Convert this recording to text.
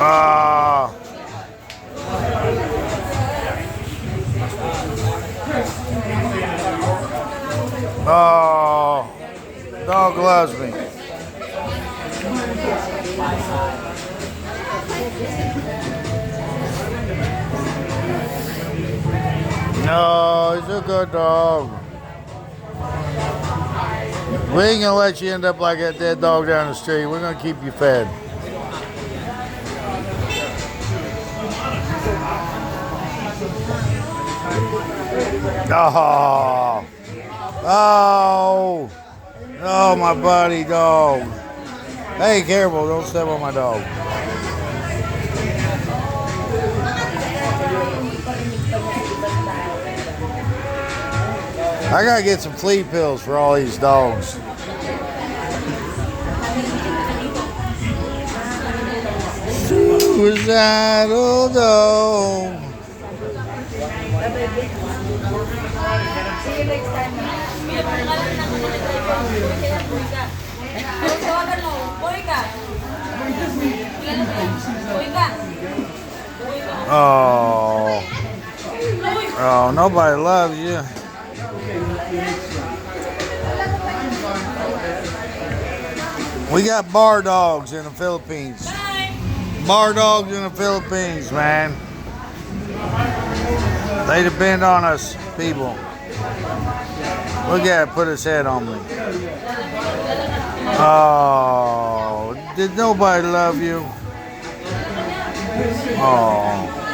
Ah. Oh. Dog loves me. No, he's a good dog. We ain't gonna let you end up like that dead dog down the street. We're gonna keep you fed. Oh, oh, oh, my buddy dog. Hey, careful, don't step on my dog. I gotta get some flea pills for all these dogs. Suicidal dog. See you next time. Oh, oh, nobody loves you. We got bar dogs in the Philippines. Bar dogs in the Philippines, man. They depend on us, people. Look at it, put his head on me. Oh, did nobody love you? Oh.